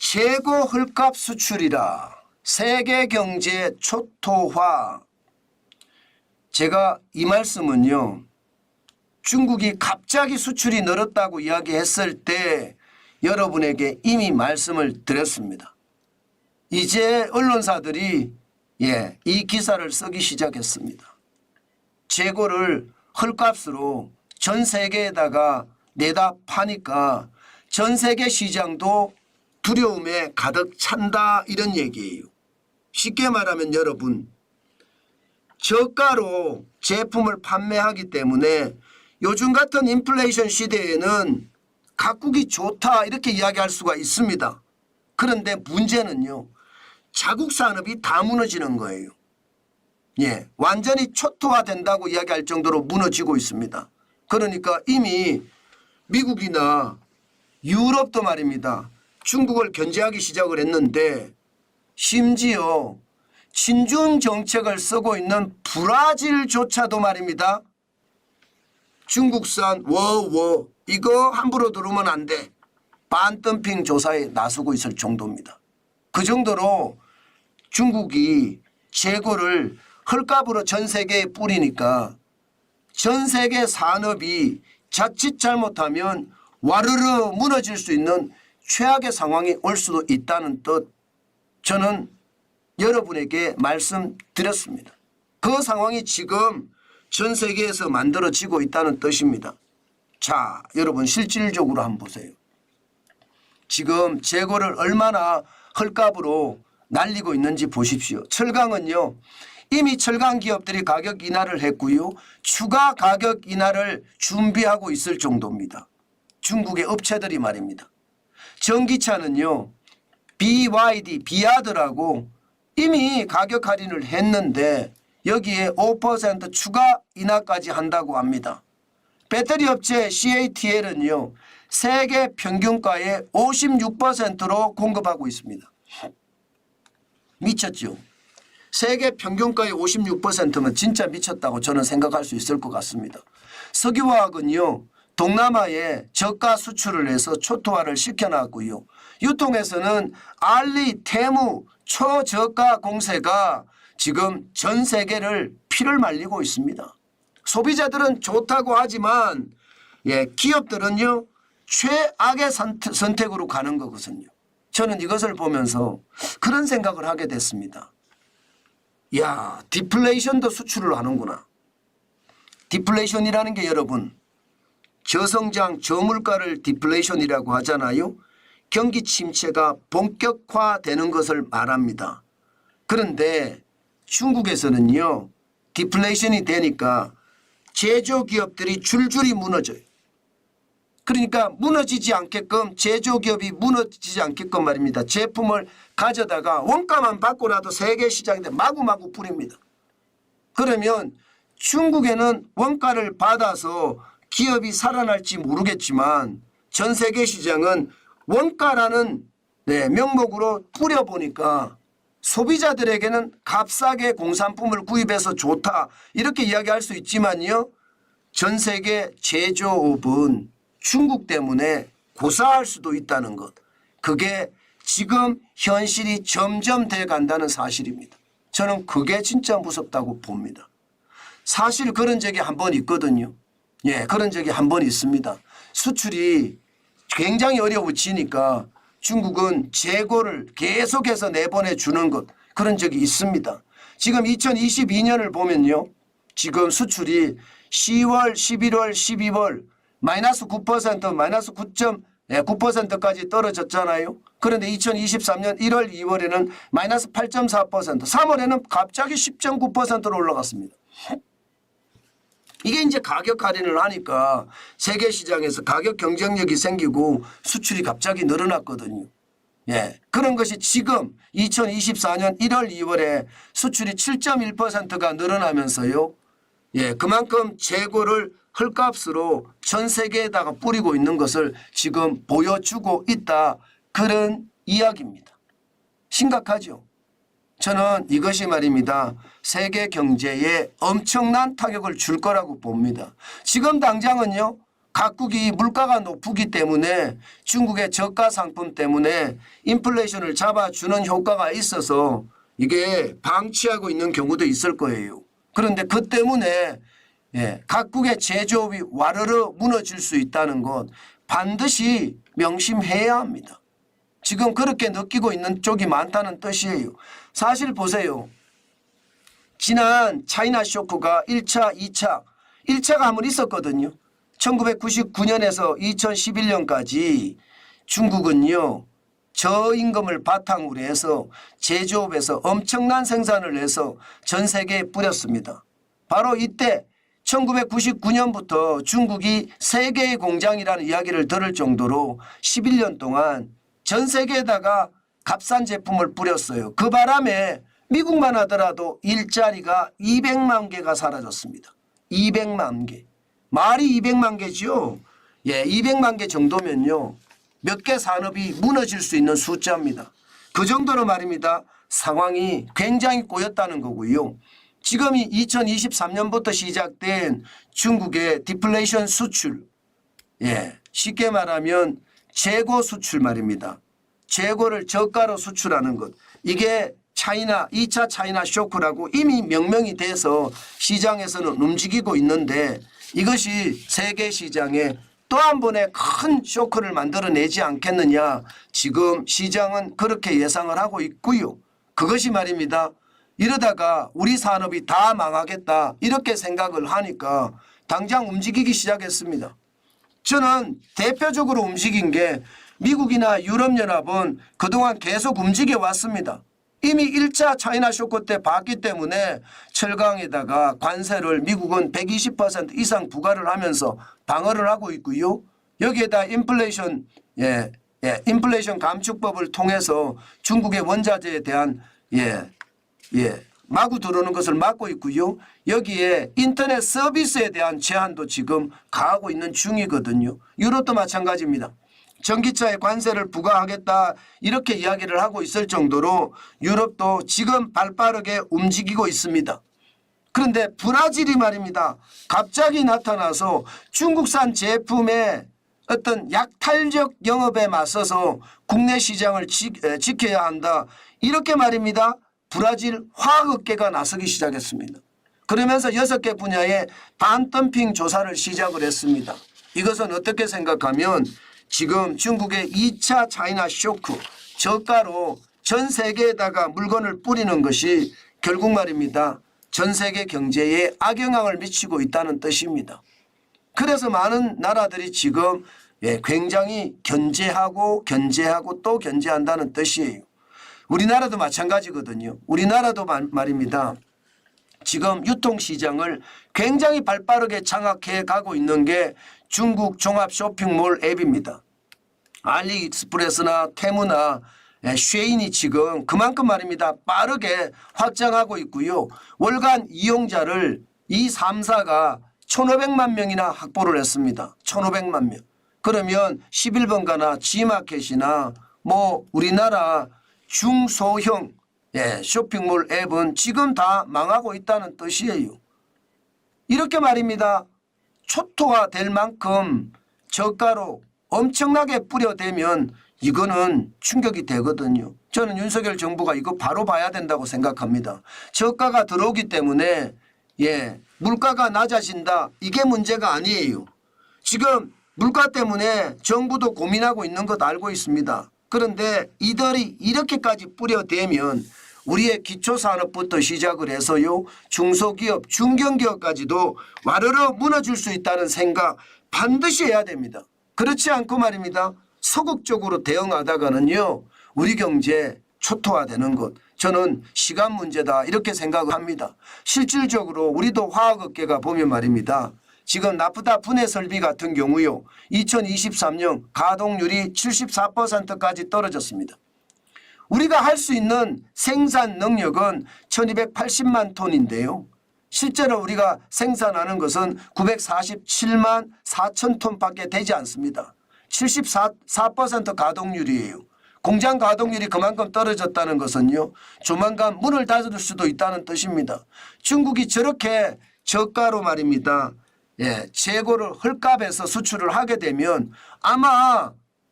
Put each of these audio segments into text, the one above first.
재고 헐값 수출이라 세계 경제 초토화. 제가 이 말씀은요, 중국이 갑자기 수출이 늘었다고 이야기했을 때 여러분에게 이미 말씀을 드렸습니다. 이제 언론사들이 이 기사를 쓰기 시작했습니다. 재고를 헐값으로 전 세계에다가 내다 파니까 전 세계 시장도 두려움에 가득 찬다, 이런 얘기예요. 쉽게 말하면 여러분, 저가로 제품을 판매하기 때문에 요즘 같은 인플레이션 시대에는 각국이 좋다, 이렇게 이야기할 수가 있습니다. 그런데 문제는요, 자국 산업이 다 무너지는 거예요. 완전히 초토화된다고 이야기할 정도로 무너지고 있습니다. 그러니까 이미 미국이나 유럽도 말입니다, 중국을 견제하기 시작을 했는데, 심지어 친중 정책을 쓰고 있는 브라질조차도 말입니다, 중국산 워워 이거 함부로 들어오면 안 돼, 반덤핑 조사에 나서고 있을 정도입니다. 그 정도로 중국이 재고를 헐값으로 전 세계에 뿌리니까 전 세계 산업이 자칫 잘못하면 와르르 무너질 수 있는 최악의 상황이 올 수도 있다는 뜻, 저는 여러분에게 말씀드렸습니다. 그 상황이 지금 전 세계에서 만들어지고 있다는 뜻입니다. 자, 여러분 실질적으로 한번 보세요. 지금 재고를 얼마나 헐값으로 날리고 있는지 보십시오. 철강은요, 이미 철강 기업들이 가격 인하를 했고요, 추가 가격 인하를 준비하고 있을 정도입니다. 중국의 업체들이 말입니다. 전기차는요, BYD, 비아드라고 이미 가격 할인을 했는데 여기에 5% 추가 인하까지 한다고 합니다. 배터리 업체 CATL은요, 세계 평균가의 56%로 공급하고 있습니다. 미쳤죠? 세계 평균가의 56%면 진짜 미쳤다고 저는 생각할 수 있을 것 같습니다. 석유화학은요, 동남아에 저가 수출을 해서 초토화를 시켜놨고요, 유통에서는 알리, 테무, 초저가 공세가 지금 전 세계를 피를 말리고 있습니다. 소비자들은 좋다고 하지만 기업들은요, 최악의 선택으로 가는 거거든요. 저는 이것을 보면서 그런 생각을 하게 됐습니다. 야, 디플레이션도 수출을 하는구나. 디플레이션이라는 게 여러분, 저성장 저물가를 디플레이션이라고 하잖아요. 경기 침체가 본격화되는 것을 말합니다. 그런데 중국에서는요, 디플레이션이 되니까 제조기업들이 줄줄이 무너져요. 그러니까 무너지지 않게끔, 제조기업이 무너지지 않게끔 말입니다, 제품을 가져다가 원가만 받고라도 세계 시장인데 마구마구 뿌립니다. 그러면 중국에는 원가를 받아서 기업이 살아날지 모르겠지만 전 세계 시장은 원가라는 명목으로 뿌려보니까 소비자들에게는 값싸게 공산품을 구입해서 좋다, 이렇게 이야기할 수 있지만요, 전 세계 제조업은 중국 때문에 고사할 수도 있다는 것, 그게 지금 현실이 점점 돼 간다는 사실입니다. 저는 그게 진짜 무섭다고 봅니다. 사실 그런 적이 한 번 있거든요. 그런 적이 한 번 있습니다. 수출이 굉장히 어려워지니까 중국은 재고를 계속해서 내보내주는 것, 그런 적이 있습니다. 지금 2022년을 보면요, 지금 수출이 10월, 11월, 12월 마이너스 9%, 마이너스 9.9%까지 떨어졌잖아요. 그런데 2023년 1월, 2월에는 마이너스 8.4%, 3월에는 갑자기 10.9%로 올라갔습니다. 이게 이제 가격 할인을 하니까 세계 시장에서 가격 경쟁력이 생기고 수출이 갑자기 늘어났거든요. 그런 것이 지금 2024년 1월, 2월에 수출이 7.1%가 늘어나면서요, 그만큼 재고를 헐값으로 전 세계에다가 뿌리고 있는 것을 지금 보여주고 있다, 그런 이야기입니다. 심각하죠. 저는 이것이 말입니다, 세계 경제에 엄청난 타격을 줄 거라고 봅니다. 지금 당장은요, 각국이 물가가 높기 때문에 중국의 저가 상품 때문에 인플레이션을 잡아주는 효과가 있어서 이게 방치하고 있는 경우도 있을 거예요. 그런데 그 때문에 각국의 제조업이 와르르 무너질 수 있다는 것 반드시 명심해야 합니다. 지금 그렇게 느끼고 있는 쪽이 많다는 뜻이에요. 사실 보세요. 지난 차이나 쇼크가 1차, 2차, 1차가 한번 있었거든요. 1999년에서 2011년까지 중국은요. 저임금을 바탕으로 해서 제조업에서 엄청난 생산을 해서 전 세계에 뿌렸습니다. 바로 이때 1999년부터 중국이 세계의 공장이라는 이야기를 들을 정도로 11년 동안 전 세계에다가 값싼 제품을 뿌렸어요. 그 바람에 미국만 하더라도 일자리가 200만 개가 사라졌습니다. 200만 개. 말이 200만 개죠. 200만 개 정도면요. 몇 개 산업이 무너질 수 있는 숫자입니다. 그 정도로 말입니다. 상황이 굉장히 꼬였다는 거고요. 지금이 2023년부터 시작된 중국의 디플레이션 수출. 쉽게 말하면 재고 수출 말입니다. 재고를 저가로 수출하는 것. 이게 차이나 2차 차이나 쇼크라고 이미 명명이 돼서 시장에서는 움직이고 있는데 이것이 세계 시장에 또 한 번의 큰 쇼크를 만들어내지 않겠느냐. 지금 시장은 그렇게 예상을 하고 있고요. 그것이 말입니다. 이러다가 우리 산업이 다 망하겠다 이렇게 생각을 하니까 당장 움직이기 시작했습니다. 저는 대표적으로 움직인 게 미국이나 유럽연합은 그동안 계속 움직여 왔습니다. 이미 1차 차이나 쇼크 때 봤기 때문에 철강에다가 관세를 미국은 120% 이상 부과를 하면서 방어를 하고 있고요. 여기에다 인플레이션 감축법을 통해서 중국의 원자재에 대한 마구 들어오는 것을 막고 있고요. 여기에 인터넷 서비스에 대한 제한도 지금 가하고 있는 중이거든요. 유럽도 마찬가지입니다. 전기차에 관세를 부과하겠다 이렇게 이야기를 하고 있을 정도로 유럽도 지금 발빠르게 움직이고 있습니다. 그런데 브라질이 말입니다. 갑자기 나타나서 중국산 제품의 어떤 약탈적 영업에 맞서서 국내 시장을 지켜야 한다. 이렇게 말입니다. 브라질 화학업계가 나서기 시작했습니다. 그러면서 6개 분야의 반덤핑 조사를 시작을 했습니다. 이것은 어떻게 생각하면 지금 중국의 2차 차이나 쇼크 저가로 전 세계에다가 물건을 뿌리는 것이 결국 말입니다. 전 세계 경제에 악영향을 미치고 있다는 뜻입니다. 그래서 많은 나라들이 지금 굉장히 견제하고 또 견제한다는 뜻이에요. 우리나라도 마찬가지거든요. 우리나라도 말입니다. 지금 유통시장을 굉장히 발빠르게 장악해 가고 있는 게 중국 종합 쇼핑몰 앱입니다. 알리익스프레스나 테무나 쉐인이 지금 그만큼 말입니다. 빠르게 확장하고 있고요. 월간 이용자를 이 3사가 1,500만 명이나 확보를 했습니다. 1,500만 명. 그러면 11번가나 G마켓이나 우리나라 중소형 쇼핑몰 앱은 지금 다 망하고 있다는 뜻이에요. 이렇게 말입니다. 초토화 될 만큼 저가로 엄청나게 뿌려대면 이거는 충격이 되거든요. 저는 윤석열 정부가 이거 바로 봐야 된다고 생각합니다. 저가가 들어오기 때문에 물가가 낮아진다. 이게 문제가 아니에요. 지금 물가 때문에 정부도 고민하고 있는 것 알고 있습니다. 그런데 이들이 이렇게까지 뿌려대면 우리의 기초산업부터 시작을 해서요. 중소기업, 중견기업까지도 와르르 무너질 수 있다는 생각 반드시 해야 됩니다. 그렇지 않고 말입니다. 소극적으로 대응하다가는요. 우리 경제 초토화되는 것. 저는 시간 문제다 이렇게 생각을 합니다. 실질적으로 우리도 화학업계가 보면 말입니다. 지금 나프타 분해 설비 같은 경우요. 2023년 가동률이 74%까지 떨어졌습니다. 우리가 할 수 있는 생산 능력은 1280만 톤인데요. 실제로 우리가 생산하는 것은 947만 4천 톤밖에 되지 않습니다. 74% 가동률이에요. 공장 가동률이 그만큼 떨어졌다는 것은요. 조만간 문을 닫을 수도 있다는 뜻입니다. 중국이 저렇게 저가로 말입니다. 재고를 헐값에서 수출을 하게 되면 아마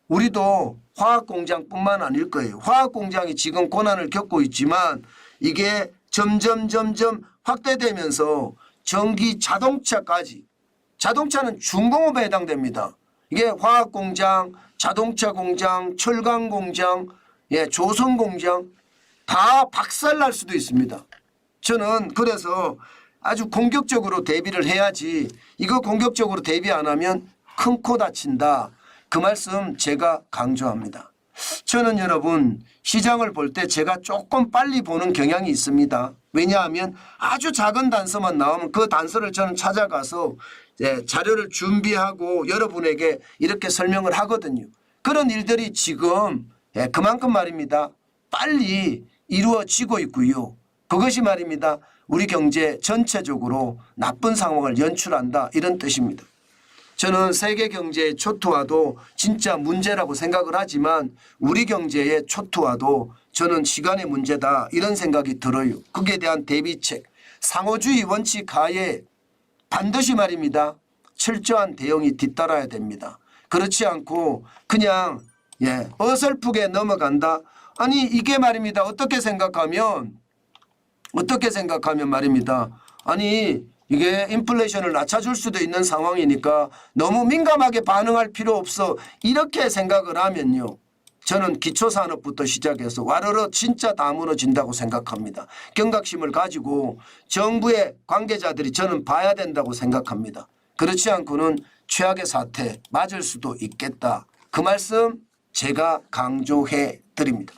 우리도 화학공장뿐만 아닐 거예요. 화학공장이 지금 고난을 겪고 있지만 이게 점점 확대되면서 전기 자동차까지, 자동차는 중공업에 해당됩니다. 이게 화학공장, 자동차 공장, 철강 공장, 조선 공장 다 박살날 수도 있습니다. 저는 그래서 아주 공격적으로 대비를 해야지, 이거 공격적으로 대비 안 하면 큰 코 다친다. 그 말씀 제가 강조합니다. 저는 여러분 시장을 볼 때 제가 조금 빨리 보는 경향이 있습니다. 왜냐하면 아주 작은 단서만 나오면 그 단서를 저는 찾아가서 자료를 준비하고 여러분에게 이렇게 설명을 하거든요. 그런 일들이 지금 그만큼 말입니다. 빨리 이루어지고 있고요. 그것이 말입니다. 우리 경제 전체적으로 나쁜 상황을 연출한다, 이런 뜻입니다. 저는 세계 경제의 초토화도 진짜 문제라고 생각을 하지만 우리 경제의 초토화도 저는 시간의 문제다, 이런 생각이 들어요. 거기에 대한 대비책, 상호주의 원칙 하에 반드시 말입니다. 철저한 대응이 뒤따라야 됩니다. 그렇지 않고 그냥 어설프게 넘어간다. 아니 이게 말입니다. 어떻게 생각하면 말입니다. 아니 이게 인플레이션을 낮춰줄 수도 있는 상황이니까 너무 민감하게 반응할 필요 없어, 이렇게 생각을 하면요, 저는 기초산업부터 시작해서 와르르 진짜 다 무너진다고 생각합니다. 경각심을 가지고 정부의 관계자들이 저는 봐야 된다고 생각합니다. 그렇지 않고는 최악의 사태 맞을 수도 있겠다. 그 말씀 제가 강조해 드립니다.